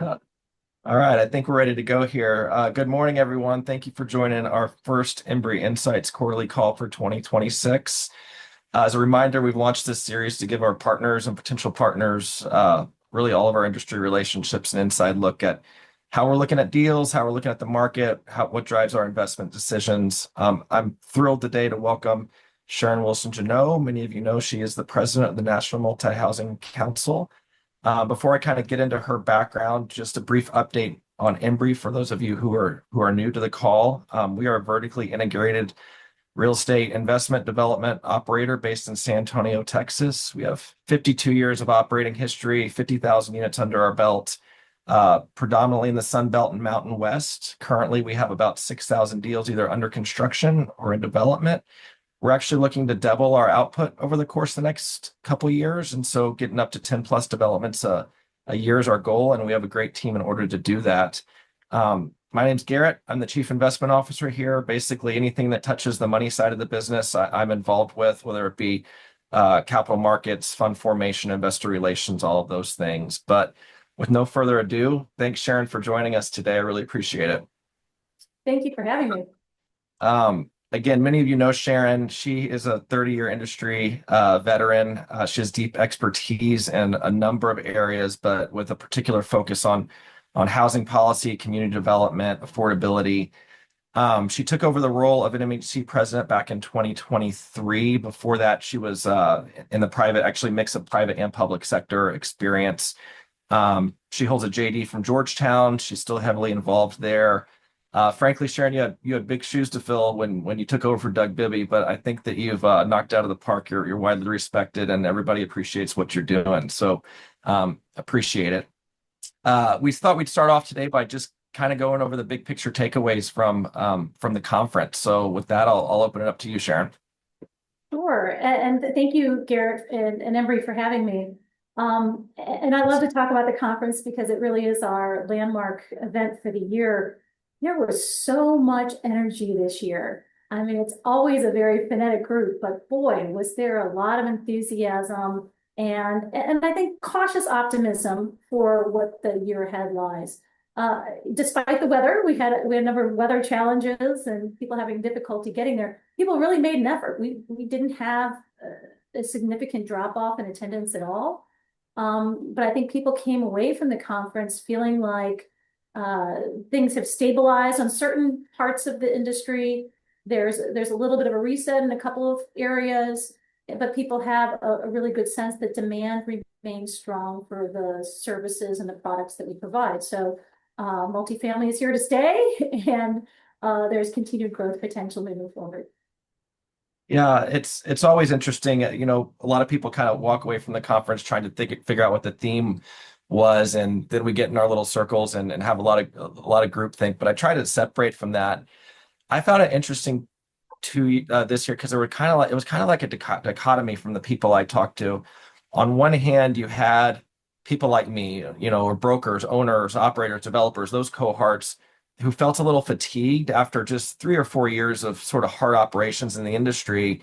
All right, I think we're ready to go here. Good morning, everyone. Thank you for joining our first EMBREY Insights quarterly call for 2026. As a reminder, we've launched this series to give our partners and potential partners, really all of our industry relationships, an inside look at how we're looking at deals, how we're looking at the market, what drives our investment decisions. I'm thrilled today to welcome Sharon Wilson Géno. Many of you know she is the president of the National Multi-Housing Council. Before I kind of get into her background, just a brief update on EMBREY for those of you who are new to the call. We are a vertically integrated real estate investment development operator based in San Antonio, Texas. We have 52 years of operating history, 50,000 units under our belt, predominantly in the Sun Belt and Mountain West. Currently, we have about 6,000 deals either under construction or in development. We're actually looking to double our output over the course of the next couple of years. And so getting up to 10 plus developments a year is our goal. And we have a great team in order to do that. My name's Garrett. I'm the Chief Investment Officer here. Basically, anything that touches the money side of the business, I'm involved with, whether it be capital markets, fund formation, investor relations, all of those things. But with no further ado, thanks, Sharon, for joining us today. I really appreciate it. Thank you for having me. Again, many of you know Sharon. She is a 30-year industry veteran. She has deep expertise in a number of areas, but with a particular focus on housing policy, community development, affordability. She took over the role of NMHC president back in 2023. Before that, she was in the private, actually mix of private and public sector experience. She holds a JD from Georgetown. She's still heavily involved there. Frankly, Sharon, you had big shoes to fill when you took over for Doug Bibby, but I think that you've knocked out of the park. You're widely respected, and everybody appreciates what you're doing. So appreciate it. We thought we'd start off today by just kind of going over the big picture takeaways from the conference. So with that, I'll open it up to you, Sharon. Sure. And thank you, Garrett and EMBREY for having me. And I love to talk about the conference because it really is our landmark event for the year. There was so much energy this year. I mean, it's always a very frenetic group, but boy, was there a lot of enthusiasm and I think cautious optimism for what the year ahead lies. Despite the weather, we had a number of weather challenges and people having difficulty getting there. People really made an effort. We didn't have a significant drop off in attendance at all. But I think people came away from the conference feeling like things have stabilized on certain parts of the industry. There's a little bit of a reset in a couple of areas, but people have a really good sense that demand remains strong for the services and the products that we provide. So multifamily is here to stay, and there's continued growth potential moving forward. Yeah, it's always interesting. A lot of people kind of walk away from the conference trying to figure out what the theme was, and then we get in our little circles and have a lot of groupthink. But I try to separate from that. I found it interesting to this year because it was kind of like a dichotomy from the people I talked to. On one hand, you had people like me, or brokers, owners, operators, developers, those cohorts who felt a little fatigued after just 3 or 4 years of sort of hard operations in the industry.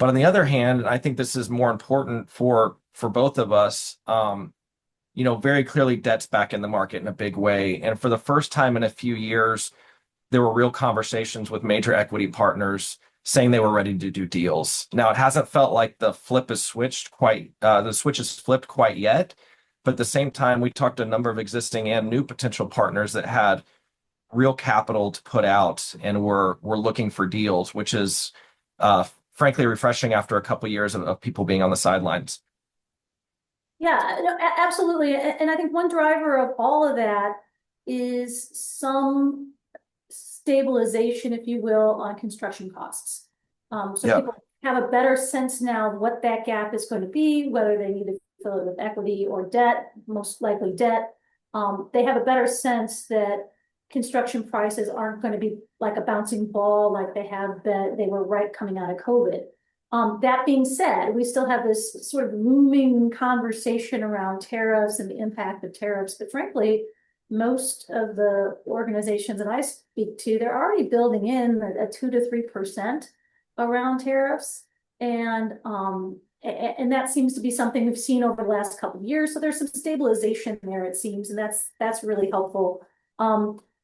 But on the other hand, and I think this is more important for both of us, very clearly debt's back in the market in a big way. And for the first time in a few years, there were real conversations with major equity partners saying they were ready to do deals. Now, it hasn't felt like the switch is flipped quite yet. But at the same time, we talked to a number of existing and new potential partners that had real capital to put out and were looking for deals, which is frankly refreshing after a couple of years of people being on the sidelines. Yeah, no, absolutely. And I think one driver of all of that is some stabilization, if you will, on construction costs. People have a better sense now what that gap is going to be, whether they need to fill it with equity or debt, most likely debt. They have a better sense that construction prices aren't going to be like a bouncing ball like they were right coming out of COVID. That being said, we still have this sort of looming conversation around tariffs and the impact of tariffs. But frankly, most of the organizations that I speak to, they're already building in a 2 to 3% around tariffs. And And that seems to be something we've seen over the last couple of years. So there's some stabilization there, it seems, and that's really helpful.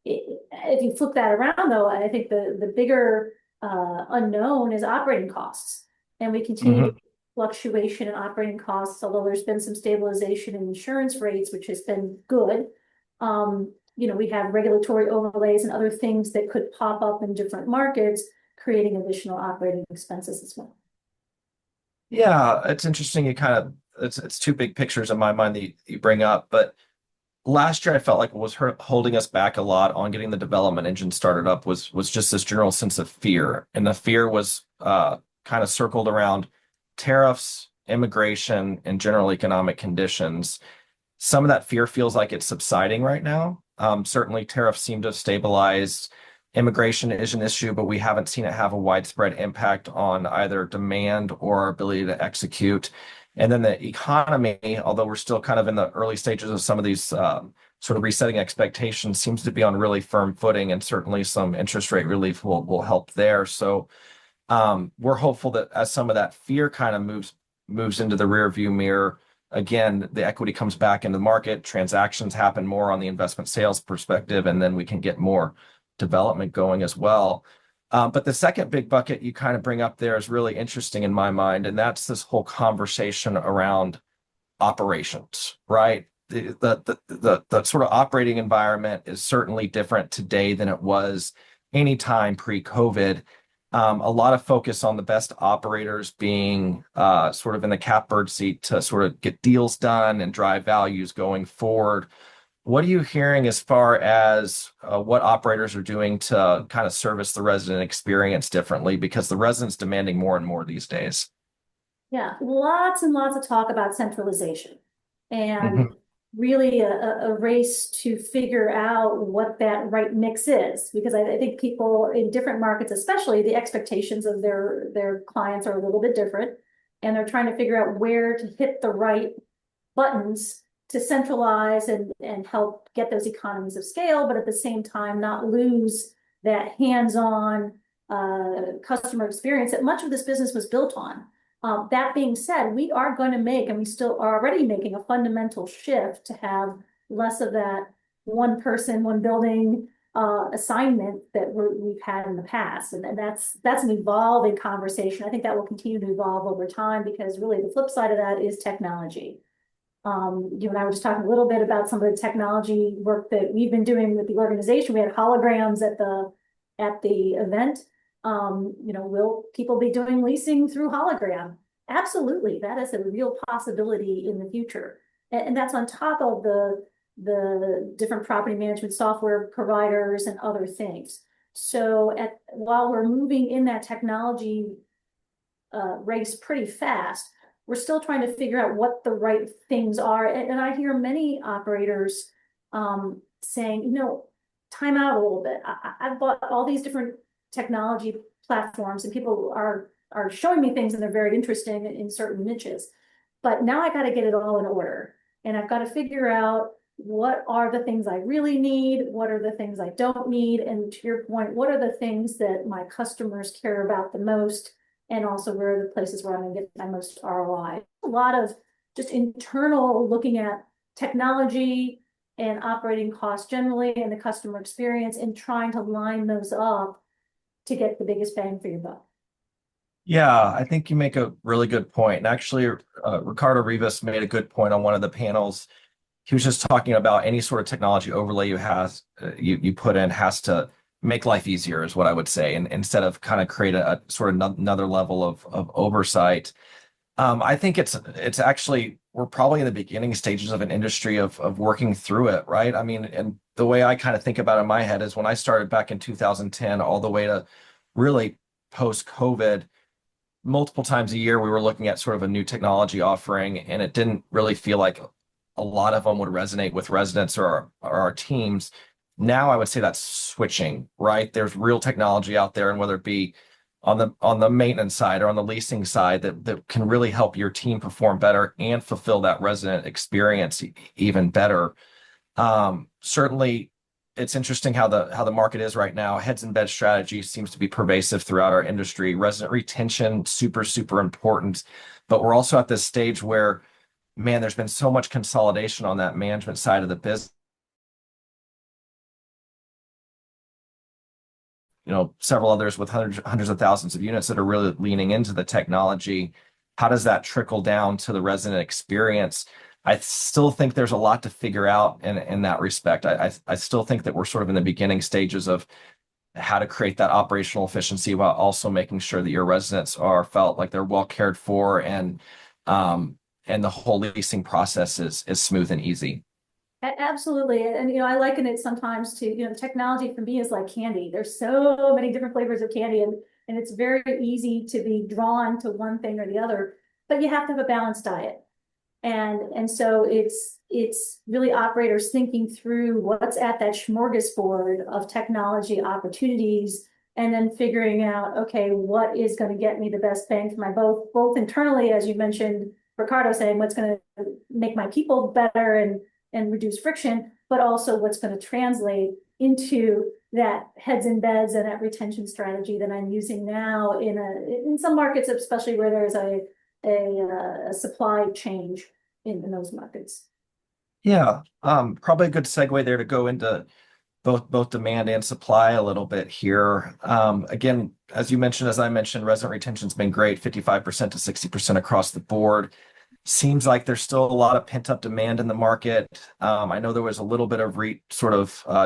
If you flip that around, though, I think the bigger unknown is operating costs, and we continue to fluctuation in operating costs, although there's been some stabilization in insurance rates, which has been good. We have regulatory overlays and other things that could pop up in different markets, creating additional operating expenses as well. Yeah, it's interesting. It's two big pictures in my mind that you bring up. But last year, I felt like what was holding us back a lot on getting the development engine started up was just this general sense of fear, and the fear was kind of circled around tariffs, immigration, and general economic conditions. Some of that fear feels like it's subsiding right now. Certainly, tariffs seem to have stabilized. Immigration is an issue, but we haven't seen it have a widespread impact on either demand or our ability to execute. And then the economy, although we're still kind of in the early stages of some of these sort of resetting expectations, seems to be on really firm footing, and certainly some interest rate relief will help there. So we're hopeful that as some of that fear kind of moves into the rear view mirror, again, the equity comes back into the market, transactions happen more on the investment sales perspective, and then we can get more development going as well. But the second big bucket you kind of bring up there is really interesting in my mind, and that's this whole conversation around operations, right? The sort of operating environment is certainly different today than it was anytime pre-COVID. A lot of focus on the best operators being sort of in the catbird seat to sort of get deals done and drive values going forward. What are you hearing as far as what operators are doing to kind of service the resident experience differently? Because the resident's demanding more and more these days. Yeah, lots and lots of talk about centralization, and Mhm. really a race to figure out what that right mix is. Because I think people in different markets, especially, the expectations of their clients are a little bit different, and they're trying to figure out where to hit the right buttons to centralize and help get those economies of scale, but at the same time not lose that hands-on customer experience that much of this business was built on. That being said, we are going to make, and we still are already making, a fundamental shift to have less of that one person, one building assignment that we've had in the past. And that's an evolving conversation. I think that will continue to evolve over time, because really the flip side of that is technology. You and I were just talking a little bit about some of the technology work that we've been doing with the organization. We had holograms at the event. Will people be doing leasing through hologram? Absolutely, that is a real possibility in the future, and that's on top of the different property management software providers and other things. So while we're moving in that technology race pretty fast, we're still trying to figure out what the right things are. And I hear many operators saying, time out a little bit. I've bought all these different technology platforms, and people are showing me things, and they're very interesting in certain niches. But now I got to get it all in order. And I've got to figure out what are the things I really need, what are the things I don't need, and to your point, what are the things that my customers care about the most, and also where are the places where I'm going to get my most ROI. A lot of just internal looking at technology and operating costs generally, and the customer experience, and trying to line those up to get the biggest bang for your buck. Yeah, I think you make a really good point. And actually, Ricardo Rivas made a good point on one of the panels. He was just talking about any sort of technology overlay you put in has to make life easier, is what I would say, and instead of kind of create a sort of another level of oversight. I think it's actually, we're probably in the beginning stages of an industry of working through it, right? I mean, and the way I kind of think about it in my head is when I started back in 2010, all the way to really post-COVID, multiple times a year, we were looking at sort of a new technology offering, and it didn't really feel like a lot of them would resonate with residents or our teams. Now I would say that's switching, right? There's real technology out there, and whether it be on the maintenance side or on the leasing side that can really help your team perform better and fulfill that resident experience even better. Certainly, it's interesting how the market is right now. Heads in bed strategy seems to be pervasive throughout our industry. Resident retention, super, super important. But we're also at this stage where, man, there's been so much consolidation on that management side of the business. Several others with hundreds of thousands of units that are really leaning into the technology. How does that trickle down to the resident experience? I still think there's a lot to figure out in that respect. I still think that we're sort of in the beginning stages of how to create that operational efficiency while also making sure that your residents are felt like they're well cared for, and the whole leasing process is smooth and easy. Absolutely. And, I liken it sometimes to, technology for me is like candy. There's so many different flavors of candy, and it's very easy to be drawn to one thing or the other, but you have to have a balanced diet. And so it's really operators thinking through what's at that smorgasbord of technology opportunities, and then figuring out, okay, what is going to get me the best bang for my both internally, as you mentioned, Ricardo saying what's going to make my people better and reduce friction, but also what's going to translate into that heads in beds and that retention strategy that I'm using now in some markets, especially where there's a supply change in those markets. Yeah, probably a good segue there to go into both demand and supply a little bit here. Again, as you mentioned, as I mentioned, resident retention's been great, 55% to 60% across the board. Seems like there's still a lot of pent-up demand in the market. I know there was a little bit of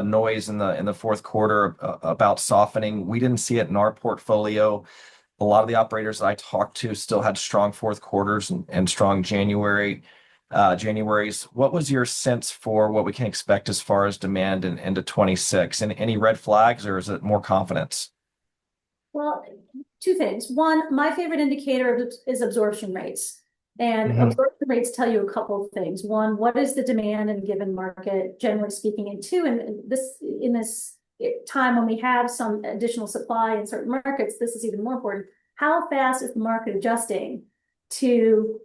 noise in the fourth quarter about softening. We didn't see it in our portfolio. A lot of the operators that I talked to still had strong fourth quarters and strong Januaries. What was your sense for what we can expect as far as demand into 26? And any red flags, or is it more confidence? Well, two things. One, my favorite indicator is absorption rates. And Mhm. absorption rates tell you a couple of things. One, what is the demand in a given market, generally speaking? And two, in this time when we have some additional supply in certain markets, this is even more important. How fast is the market adjusting to,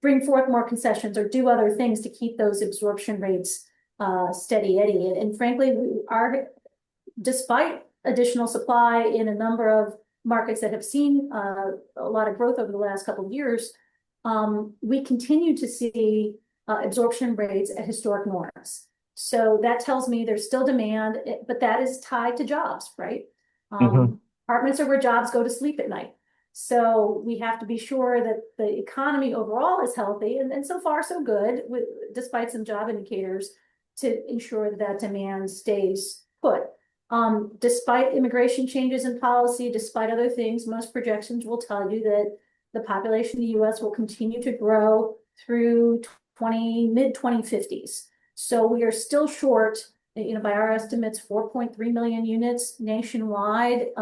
bring forth more concessions or do other things to keep those absorption rates steady Eddie? And frankly, despite additional supply in a number of markets that have seen a lot of growth over the last couple of years, we continue to see absorption rates at historic norms. So that tells me there's still demand, but that is tied to jobs, right? Mhm. Apartments are where jobs go to sleep at night. So we have to be sure that the economy overall is healthy, and so far so good, despite some job indicators, to ensure that demand stays put. Despite immigration changes in policy, despite other things, most projections will tell you that the population in the US will continue to grow through mid-2050s. So we are still short, by our estimates, 4.3 million units nationwide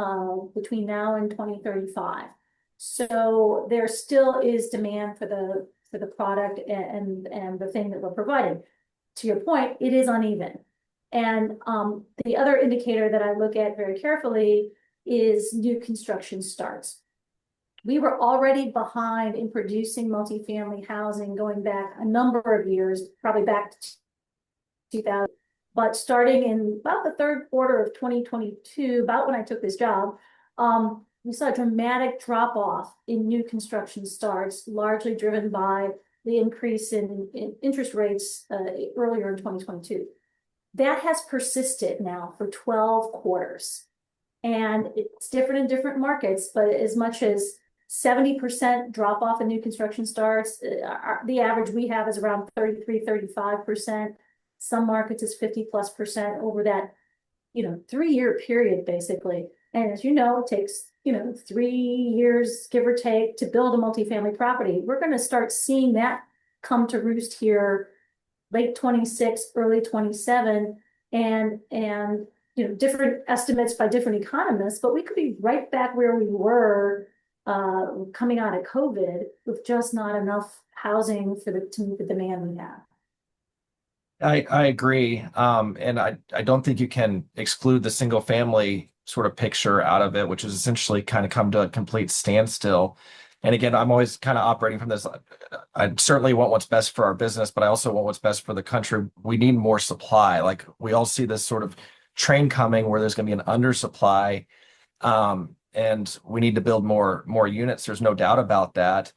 between now and 2035. So there still is demand for the product and the thing that we're providing. To your point, it is uneven. And the other indicator that I look at very carefully is new construction starts. We were already behind in producing multifamily housing going back a number of years, probably back to 2000. But starting in about the third quarter of 2022, about when I took this job, we saw a dramatic drop off in new construction starts, largely driven by the increase in interest rates earlier in 2022. That has persisted now for 12 quarters. And it's different in different markets, but as much as 70% drop off in new construction starts, the average we have is around 33-35%. Some markets is 50+% over that 3-year period, basically. And as you know, it takes 3 years, give or take, to build a multifamily property. We're going to start seeing that come to roost here late 26, early 27, and different estimates by different economists, but we could be right back where we were coming out of COVID with just not enough housing to meet the demand we have. I agree. And I don't think you can exclude the single family sort of picture out of it, which is essentially kind of come to a complete standstill. And again, I'm always kind of operating from this. I certainly want what's best for our business, but I also want what's best for the country. We need more supply. Like we all see this sort of train coming where there's going to be an undersupply, and we need to build more units. There's no doubt about that.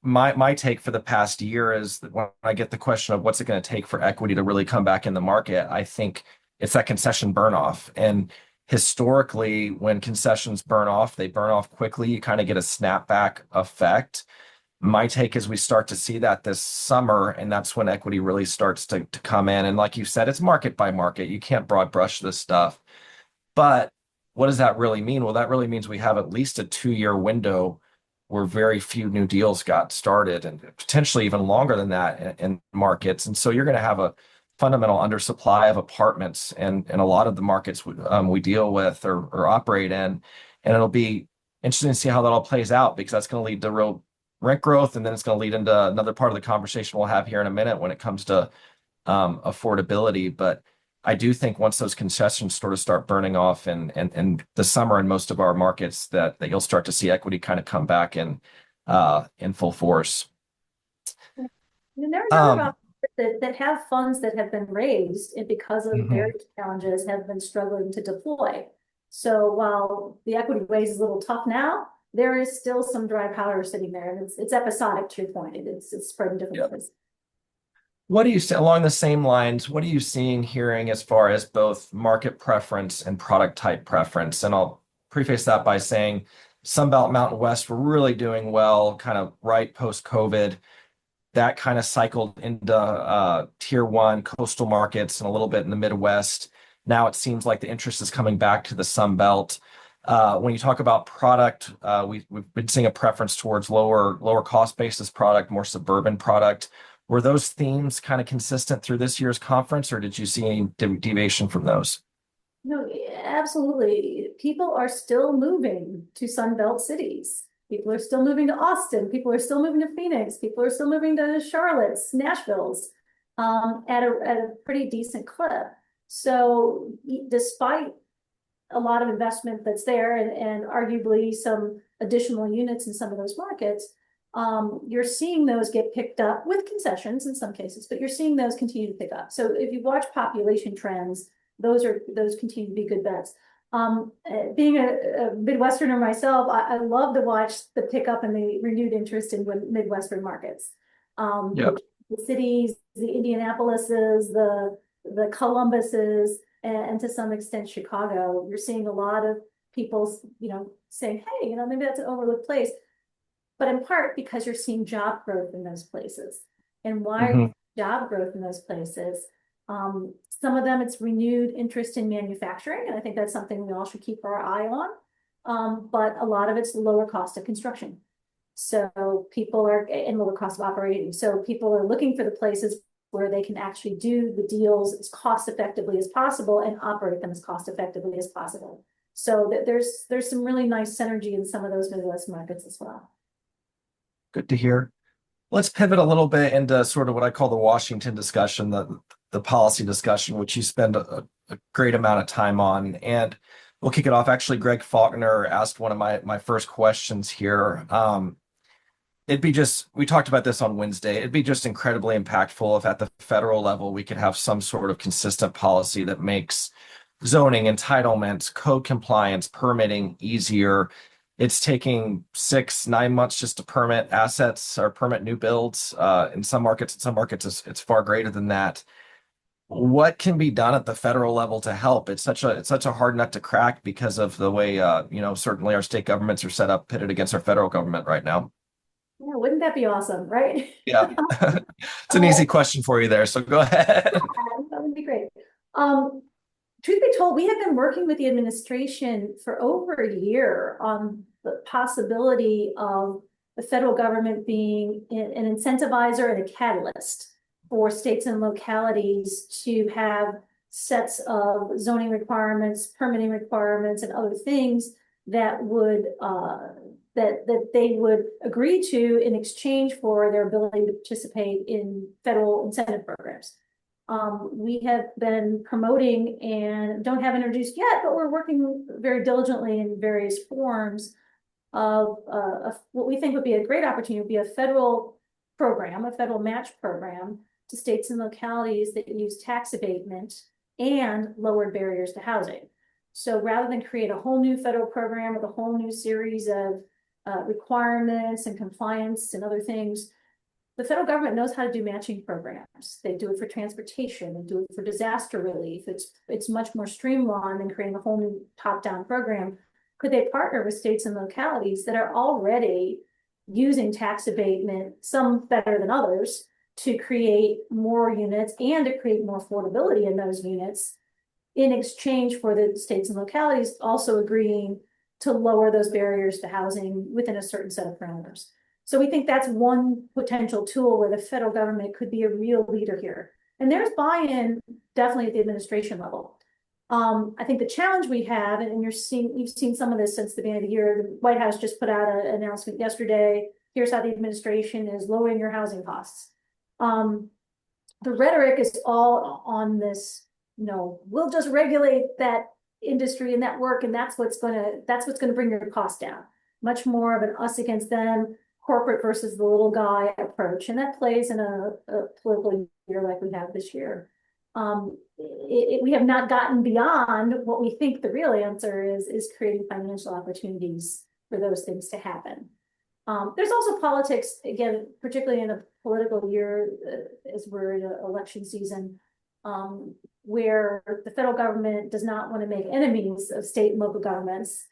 My take for the past year is that when I get the question of what's it going to take for equity to really come back in the market, I think it's that concession burn off. And historically, when concessions burn off, they burn off quickly. You kind of get a snapback effect. My take is we start to see that this summer, and that's when equity really starts to come in. And like you said, it's market by market. You can't broad brush this stuff. But what does that really mean? Well, that really means we have at least a 2-year window where very few new deals got started, and potentially even longer than that in markets. And so you're going to have a fundamental undersupply of apartments and a lot of the markets we deal with or operate in. And it'll be interesting to see how that all plays out, because that's going to lead to real rent growth. And then it's going to lead into another part of the conversation we'll have here in a minute when it comes to affordability. But I do think once those concessions sort of start burning off and the summer in most of our markets, that you'll start to see equity kind of come back in full force. And there are other that have funds that have been raised and because of Mhm. various challenges have been struggling to deploy. So while the equity raise is a little tough now, there is still some dry powder sitting there, and it's episodic to your point. It's spread in different Yeah. places. What do you see along the same lines? What are you seeing, hearing as far as both market preference and product type preference? And I'll preface that by saying Sunbelt Mountain West were really doing well, kind of right post-COVID. That kind of cycled into tier one coastal markets and a little bit in the Midwest. Now it seems like the interest is coming back to the Sun Belt. When you talk about product, we've been seeing a preference towards lower cost basis product, more suburban product. Were those themes kind of consistent through this year's conference, or did you see any deviation from those? No, absolutely. People are still moving to Sunbelt cities. People are still moving to Austin. People are still moving to Phoenix. People are still moving to Charlotte's, Nashville's, at a pretty decent clip. So despite a lot of investment that's there and arguably some additional units in some of those markets, you're seeing those get picked up with concessions in some cases, but you're seeing those continue to pick up. So if you watch population trends, those continue to be good bets. Being a Midwesterner myself, I love to watch the pickup and the renewed interest in Midwestern markets. Yep. The cities, the Indianapolises, the Columbuses, and to some extent Chicago. You're seeing a lot of people, saying, hey, maybe that's an overlooked place, but in part because you're seeing job growth in those places. And why job growth in those places? Some of them, it's renewed interest in manufacturing, and I think that's something we all should keep our eye on. But a lot of it's lower cost of construction. So people are, and lower cost of operating. So people are looking for the places where they can actually do the deals as cost effectively as possible and operate them as cost effectively as possible. So there's some really nice synergy in some of those Midwest markets as well. Good to hear. Let's pivot a little bit into sort of what I call the Washington discussion, the policy discussion, which you spend a great amount of time on. And we'll kick it off. Actually, Greg Faulkner asked one of my first questions here. We talked about this on Wednesday. It'd be just incredibly impactful if at the federal level we could have some sort of consistent policy that makes zoning, entitlements, code compliance, permitting easier. It's taking 6-9 months just to permit assets or permit new builds. In some markets, it's far greater than that. What can be done at the federal level to help? It's such a hard nut to crack because of the way certainly our state governments are set up, pitted against our federal government right now. Yeah, wouldn't that be awesome, right? Yeah. It's an easy question for you there, so go ahead. That would be great. Truth be told, we have been working with the administration for over a year on the possibility of the federal government being an incentivizer and a catalyst for states and localities to have sets of zoning requirements, permitting requirements, and other things that would that they would agree to in exchange for their ability to participate in federal incentive programs. We have been promoting and don't have introduced yet, but we're working very diligently in various forms of what we think would be a great opportunity would be a federal program, a federal match program to states and localities that use tax abatement and lowered barriers to housing. So rather than create a whole new federal program with a whole new series of requirements and compliance and other things, the federal government knows how to do matching programs. They do it for transportation, they do it for disaster relief. It's much more streamlined than creating a whole new top-down program. Could they partner with states and localities that are already using tax abatement, some better than others, to create more units and to create more affordability in those units, in exchange for the states and localities also agreeing to lower those barriers to housing within a certain set of parameters. So we think that's one potential tool where the federal government could be a real leader here. And there's buy-in definitely at the administration level. I think the challenge we have, and you've seen some of this since the beginning of the year, the White House just put out an announcement yesterday. Here's how the administration is lowering your housing costs. The rhetoric is all on this, we'll just regulate that industry and that work, and that's what's gonna bring your costs down. Much more of an us against them, corporate versus the little guy approach, and that plays in a political year like we have this year. We have not gotten beyond what we think the real answer is creating financial opportunities for those things to happen. There's also politics, again, particularly in a political year, as we're in an election season, where the federal government does not want to make enemies of state and local governments,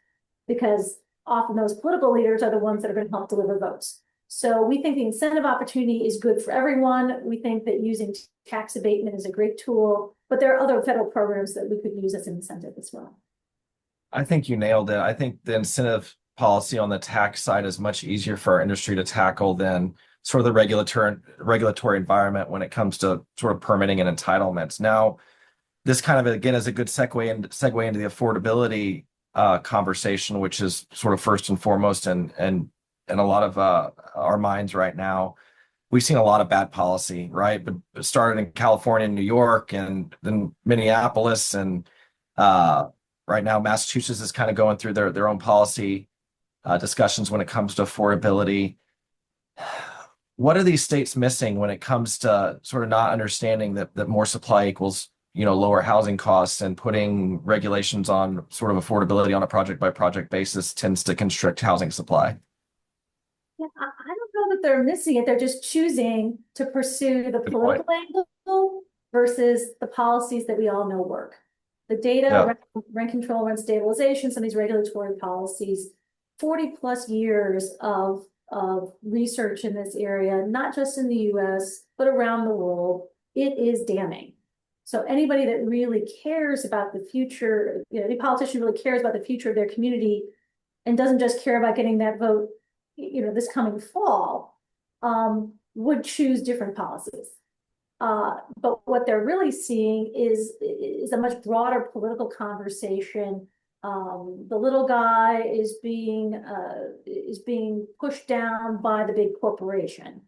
because often those political leaders are the ones that are going to help deliver votes. So we think the incentive opportunity is good for everyone. We think that using tax abatement is a great tool, but there are other federal programs that we could use as an incentive as well. I think you nailed it. I think the incentive policy on the tax side is much easier for our industry to tackle than sort of the regulatory environment when it comes to sort of permitting and entitlements. Now, this kind of, again, is a good segue into the affordability conversation, which is sort of first and foremost and a lot of our minds right now. We've seen a lot of bad policy, right? But it started in California and New York and then Minneapolis, and right now Massachusetts is kind of going through their own policy discussions when it comes to affordability. What are these states missing when it comes to sort of not understanding that more supply equals lower housing costs, and putting regulations on sort of affordability on a project by project basis tends to constrict housing supply? Yeah, I don't know that they're missing it. They're just choosing to pursue the political angle versus the policies that we all know work. The data, rent control, rent stabilization, some of these regulatory policies, 40 plus years of research in this area, not just in the US, but around the world. It is damning. So anybody that really cares about the future, any politician really cares about the future of their community and doesn't just care about getting that vote, this coming fall, would choose different policies. But what they're really seeing is a much broader political conversation. The little guy is being pushed down by the big corporation.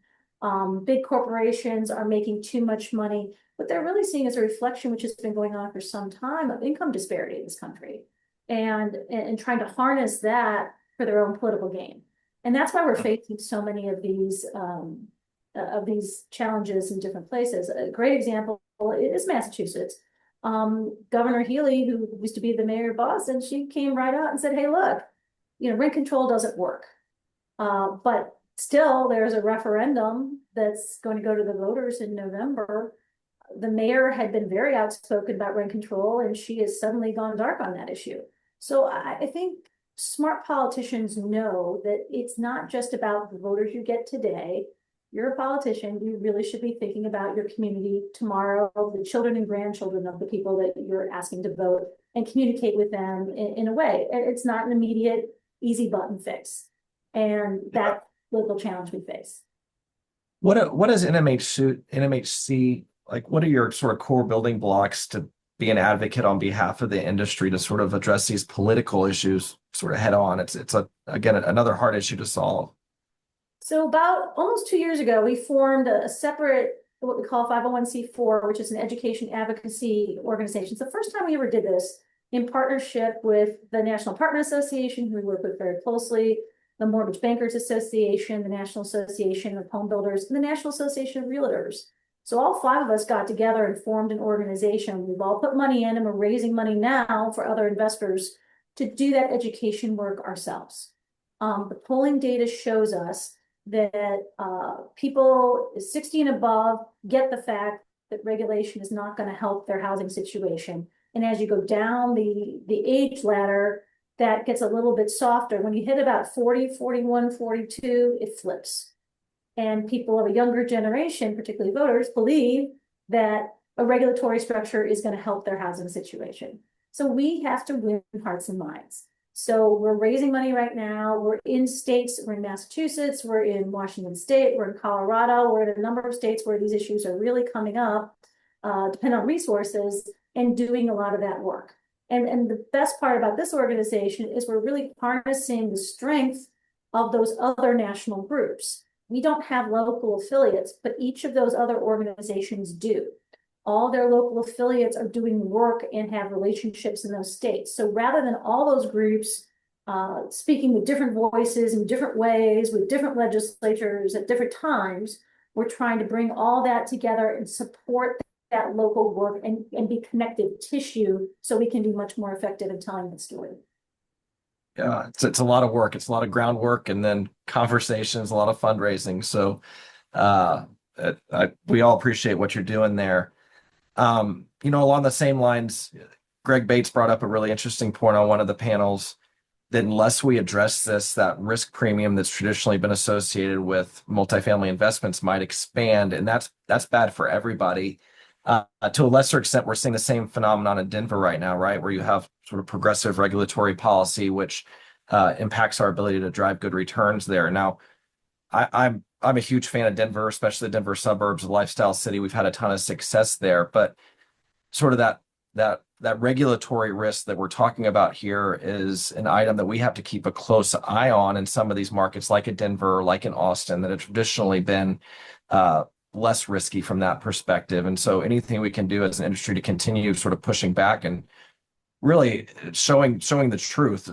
Big corporations are making too much money. What they're really seeing is a reflection, which has been going on for some time, of income disparity in this country, and trying to harness that for their own political gain. And that's why we're facing so many of these challenges in different places. A great example is Massachusetts. Governor Healy, who used to be the mayor of Boston, she came right out and said, hey, look, rent control doesn't work. But still, there's a referendum that's going to go to the voters in November. The mayor had been very outspoken about rent control, and she has suddenly gone dark on that issue. So I think smart politicians know that it's not just about the voters you get today. You're a politician, you really should be thinking about your community tomorrow, the children and grandchildren of the people that you're asking to vote, and communicate with them in a way. It's not an immediate, easy button fix. And that's the local challenge we face. What is NMHC, like, what are your sort of core building blocks to be an advocate on behalf of the industry to sort of address these political issues sort of head on? It's again, another hard issue to solve. So about almost 2 years ago, we formed a separate, what we call 501c4, which is an education advocacy organization. It's the first time we ever did this in partnership with the National Apartment Association, who we work with very closely, the Mortgage Bankers Association, the National Association of Home Builders, and the National Association of Realtors. So all 5 of us got together and formed an organization. We've all put money in and we're raising money now for other investors to do that education work ourselves. The polling data shows us that people 60 and above get the fact that regulation is not going to help their housing situation. And as you go down the age ladder, that gets a little bit softer. When you hit about 40, 41, 42, it flips. And people of a younger generation, particularly voters, believe that a regulatory structure is going to help their housing situation. So we have to win hearts and minds. So we're raising money right now. We're in states, we're in Massachusetts, we're in Washington State, we're in Colorado, we're in a number of states where these issues are really coming up, depending on resources, and doing a lot of that work. And the best part about this organization is we're really harnessing the strength of those other national groups. We don't have local affiliates, but each of those other organizations do. All their local affiliates are doing work and have relationships in those states. So rather than all those groups speaking with different voices in different ways, with different legislatures at different times, we're trying to bring all that together and support that local work and be connective tissue so we can be much more effective in telling the story. Yeah, it's a lot of work. It's a lot of groundwork and then conversations, a lot of fundraising. So we all appreciate what you're doing there. Along the same lines, Greg Bates brought up a really interesting point on one of the panels that unless we address this, that risk premium that's traditionally been associated with multifamily investments might expand, and that's bad for everybody. To a lesser extent, we're seeing the same phenomenon in Denver right now, right? Where you have sort of progressive regulatory policy, which impacts our ability to drive good returns there. Now, I'm a huge fan of Denver, especially the Denver suburbs, a lifestyle city. We've had a ton of success there, but sort of that regulatory risk that we're talking about here is an item that we have to keep a close eye on in some of these markets, like in Denver, like in Austin, that have traditionally been less risky from that perspective. And so anything we can do as an industry to continue sort of pushing back and really showing the truth,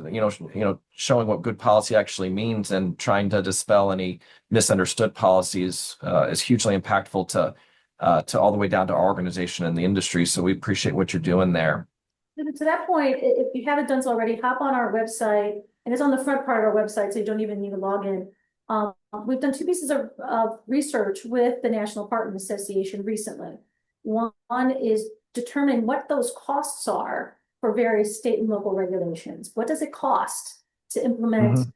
showing what good policy actually means and trying to dispel any misunderstood policies is hugely impactful to all the way down to our organization and the industry. So we appreciate what you're doing there. To that point, if you haven't done so already, hop on our website, and it's on the front part of our website, so you don't even need to log in. We've done 2 pieces of research with the National Apartment Association recently. One is determining what those costs are for various state and local regulations. What does it cost to implement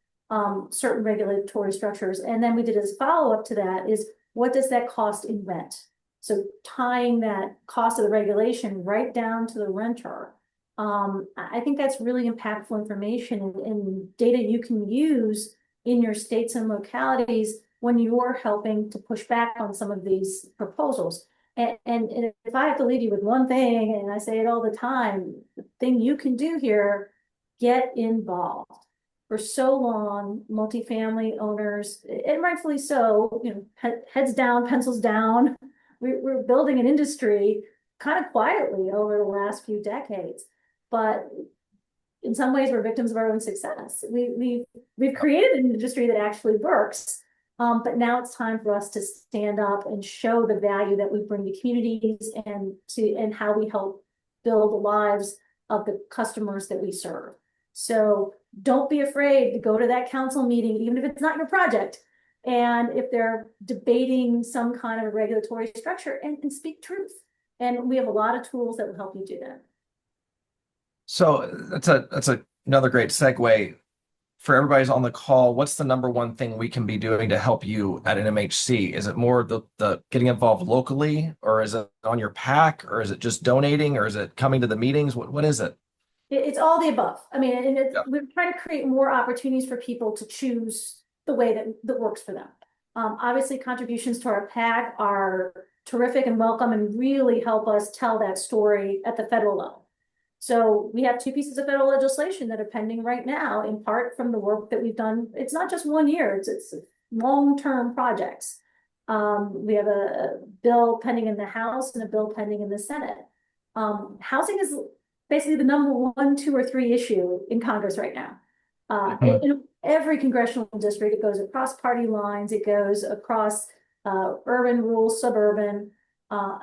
certain regulatory structures? And then we did as follow-up to that is what does that cost in rent? So tying that cost of the regulation right down to the renter. I think that's really impactful information and data you can use in your states and localities when you're helping to push back on some of these proposals. And if I have to leave you with one thing, and I say it all the time, the thing you can do here, get involved. For so long, multifamily owners, and rightfully so, heads down, pencils down, we're building an industry kind of quietly over the last few decades. But in some ways, we're victims of our own success. We've created an industry that actually works. But now it's time for us to stand up and show the value that we bring to communities and how we help build the lives of the customers that we serve. So don't be afraid to go to that council meeting, even if it's not your project. And if they're debating some kind of regulatory structure and speak truth. And we have a lot of tools that will help you do that. So that's another great segue. For everybody's on the call, what's the number one thing we can be doing to help you at NMHC? Is it more the getting involved locally, or is it on your PAC, or is it just donating, or is it coming to the meetings? What is it? It's all the above. I mean, and we're trying to create more opportunities for people to choose the way that works for them. Obviously, contributions to our PAC are terrific and welcome and really help us tell that story at the federal level. So we have 2 pieces of federal legislation that are pending right now, in part from the work that we've done. It's not just 1 year, it's long-term projects. We have a bill pending in the House and a bill pending in the Senate. Housing is basically the number 1, 2, or 3 issue in Congress right now. every congressional district. It goes across party lines. It goes across urban, rural, suburban.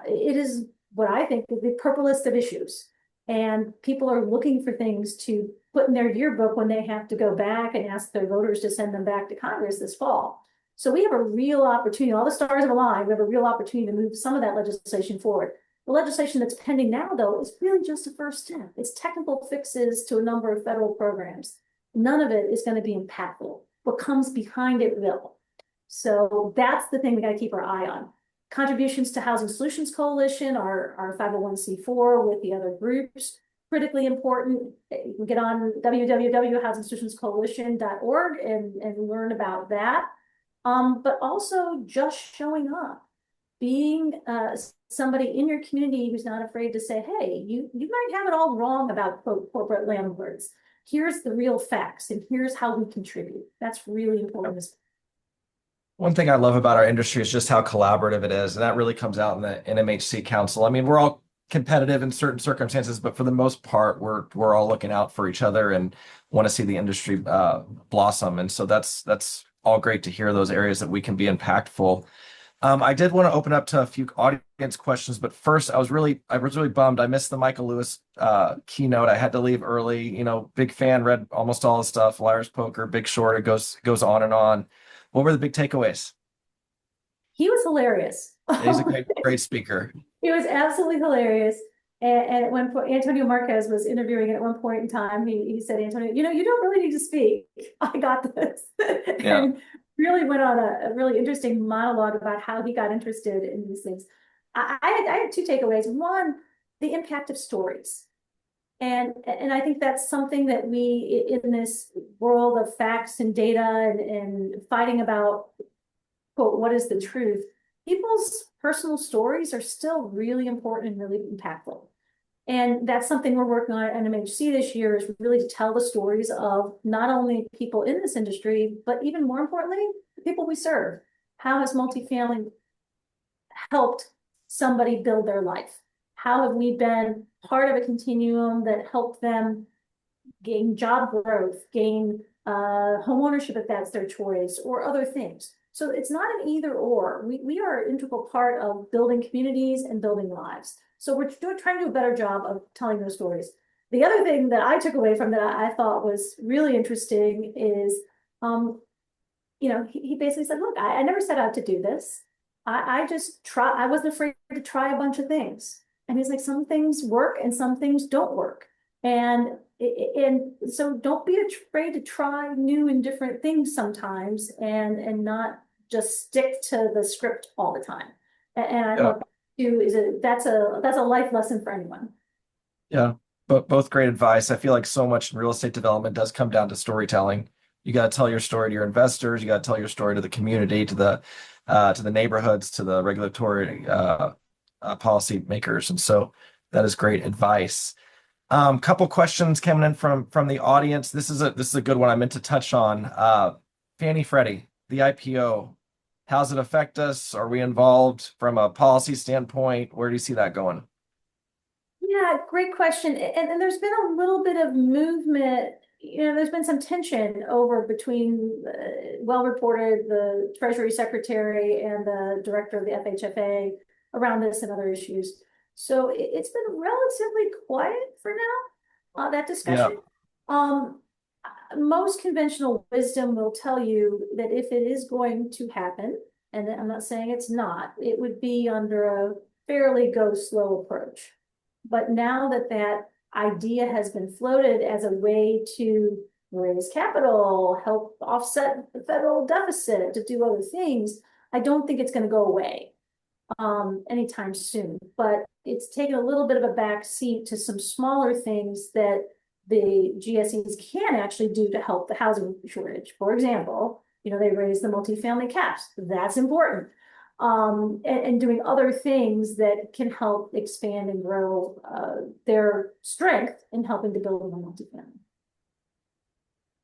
It is what I think is the purple list of issues. And people are looking for things to put in their yearbook when they have to go back and ask their voters to send them back to Congress this fall. So we have a real opportunity. All the stars have aligned. We have a real opportunity to move some of that legislation forward. The legislation that's pending now, though, is really just a first step. It's technical fixes to a number of federal programs. None of it is going to be impactful. What comes behind it will. So that's the thing we got to keep our eye on. Contributions to Housing Solutions Coalition, our 501c4 with the other groups, critically important. You can get on www.housingsolutionscoalition.org and learn about that. But also just showing up, being somebody in your community who's not afraid to say, hey, you might have it all wrong about quote corporate landlords. Here's the real facts, and here's how we contribute. That's really important. One thing I love about our industry is just how collaborative it is, and that really comes out in the NMHC Council. I mean, we're all competitive in certain circumstances, but for the most part, we're all looking out for each other and want to see the industry blossom. And so that's all great to hear those areas that we can be impactful. I did want to open up to a few audience questions, but first, I was really bummed. I missed the Michael Lewis keynote. I had to leave early. You know, big fan. Read almost all the stuff. Liar's Poker, Big Short. It goes on and on. What were the big takeaways? He was hilarious. He's a great speaker. He was absolutely hilarious. And at one point, Antonio Marquez was interviewing, and at one point in time, he said, Antonio, you know, you don't really need to speak. I got this. Yeah. And really went on a really interesting monologue about how he got interested in these things. I had two takeaways. One, the impact of stories. And I think that's something that we, in this world of facts and data and fighting about, quote, what is the truth, people's personal stories are still really important and really impactful. And that's something we're working on at NMHC this year, is really to tell the stories of not only people in this industry, but even more importantly, the people we serve. How has multifamily helped somebody build their life? How have we been part of a continuum that helped them gain job growth, gain home ownership if that's their choice, or other things? So it's not an either or. We are an integral part of building communities and building lives. So we're trying to do a better job of telling those stories. The other thing that I took away from that I thought was really interesting is, you know, he basically said, look, I never set out to do this. I just I wasn't afraid to try a bunch of things. And he's like, some things work and some things don't work. And so don't be afraid to try new and different things sometimes, and not just stick to the script all the time. And I thought too that's a life lesson for anyone. Yeah, but both great advice. I feel like so much in real estate development does come down to storytelling. You got to tell your story to your investors. You got to tell your story to the community, to the neighborhoods, to the regulatory policy makers. And so that is great advice. Couple questions coming in from the audience. This is a good one I meant to touch on. Fannie Freddie, the IPO. How does it affect us? Are we involved from a policy standpoint? Where do you see that going? Yeah, great question. And there's been a little bit of movement. You know, there's been some tension over between, well reported, the Treasury Secretary and the director of the FHFA around this and other issues. So it's been relatively quiet for now, that discussion. Yeah. Most conventional wisdom will tell you that if it is going to happen, and I'm not saying it's not, it would be under a fairly go slow approach. But now that that idea has been floated as a way to raise capital, help offset the federal deficit, to do other things, I don't think it's going to go away anytime soon. But it's taken a little bit of a back seat to some smaller things that the GSEs can actually do to help the housing shortage. For example, you know, they raised the multifamily caps. That's important. And doing other things that can help expand and grow their strength in helping to build a multifamily.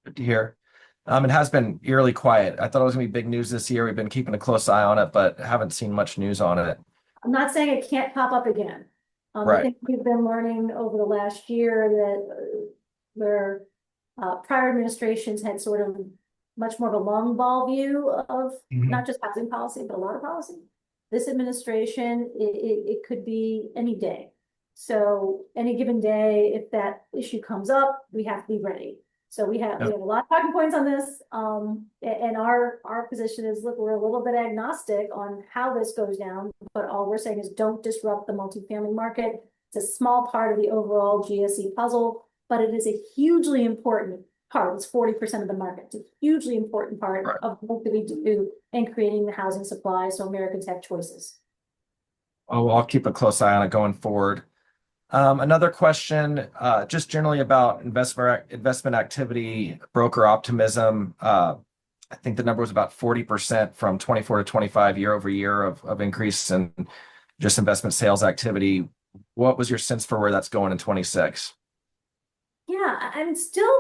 Good to hear. It has been eerily quiet. I thought it was going to be big news this year. We've been keeping a close eye on it, but haven't seen much news on it. I'm not saying it can't pop up again. Right. I think we've been learning over the last year that where prior administrations had sort of much more of a long ball view of Mhm. not just housing policy, but a lot of policy. This administration, it could be any day. So any given day, if that issue comes up, we have to be ready. So we Yep. have a lot of talking points on this. And our position is, look, we're a little bit agnostic on how this goes down, but all we're saying is don't disrupt the multifamily market. It's a small part of the overall GSE puzzle, but it is a hugely important part. It's 40% of the market. It's a hugely important part Right. of what we do in creating the housing supply so Americans have choices. Oh, well, I'll keep a close eye on it going forward. Another question, just generally about investment activity, broker optimism. I think the number was about 40% from 24 to 25 year over year of increase in just investment sales activity. What was your sense for where that's going in 26? Yeah, I'm still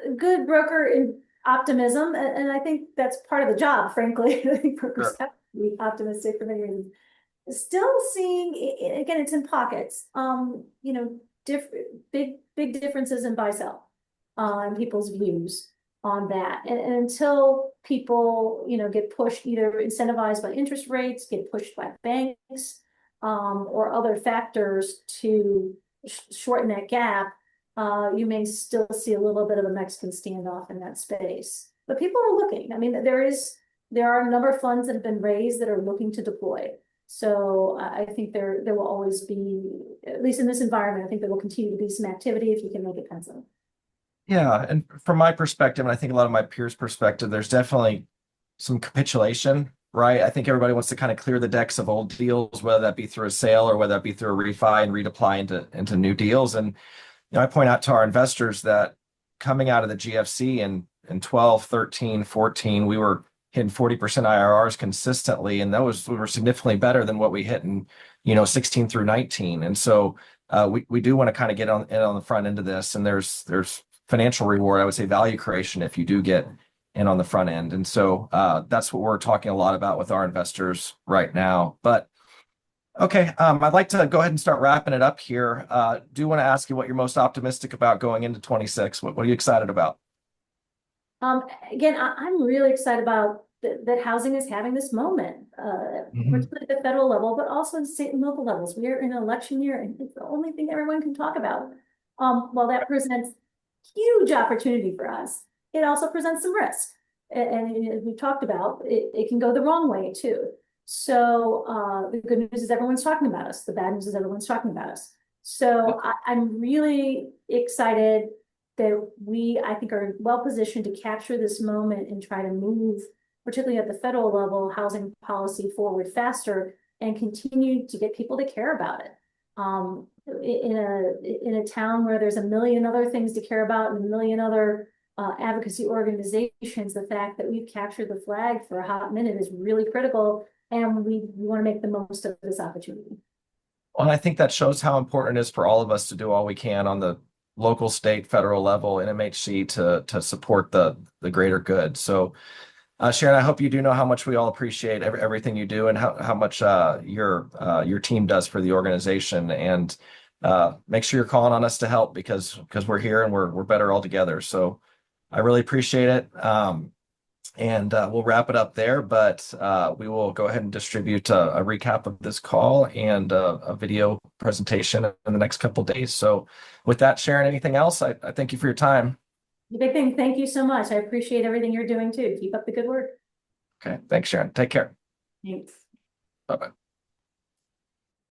a good broker in optimism, and I think that's part of the job, frankly. I think brokers Sure. have to be optimistic for many reasons. Still seeing, again, it's in pockets, different, big differences in buy sell on people's views on that. And until people, get pushed, either incentivized by interest rates, get pushed by banks, or other factors to shorten that gap, you may still see a little bit of a Mexican standoff in that space. But people are looking. I mean, there are a number of funds that have been raised that are looking to deploy. So I think there will always be, at least in this environment, I think there will continue to be some activity if you can make it pencil. Yeah, and from my perspective, and I think a lot of my peers' perspective, there's definitely some capitulation, right? I think everybody wants to kind of clear the decks of old deals, whether that be through a sale or whether that be through a refi and reapply into new deals. And I point out to our investors that coming out of the GFC in 12, 13, 14, we were hitting 40% IRRs consistently, and those were significantly better than what we hit in 16 through 19. And so we do want to kind of get on the front end of this, and there's financial reward, I would say value creation if you do get in on the front end. And so that's what we're talking a lot about with our investors right now. But okay, I'd like to go ahead and start wrapping it up here. Do want to ask you what you're most optimistic about going into 26. What are you excited about? Again, I'm really excited about that housing is having this moment, Mhm. particularly at the federal level, but also in state and local levels. We are in an election year, and it's the only thing everyone can talk about. While that presents huge opportunity for us, it also presents some risk. And as we talked about, it can go the wrong way too. So the good news is everyone's talking about us. The bad news is everyone's talking about us. So I'm really excited that we, I think, are well positioned to capture this moment and try to move, particularly at the federal level, housing policy forward faster and continue to get people to care about it. In a town where there's a million other things to care about and a million other advocacy organizations, the fact that we've captured the flag for a hot minute is really critical, and we want to make the most of this opportunity. Well, and I think that shows how important it is for all of us to do all we can on the local, state, federal level, NMHC to support the greater good. So, Sharon, I hope you do know how much we all appreciate everything you do and how much your team does for the organization. And make sure you're calling on us to help because we're here and we're better all together. So I really appreciate it. And we'll wrap it up there, but we will go ahead and distribute a recap of this call and a video presentation in the next couple of days. So with that, Sharon, anything else? I thank you for your time. The big thing, thank you so much. I appreciate everything you're doing too. Keep up the good work. Okay, thanks, Sharon. Take care. Thanks. Bye-bye.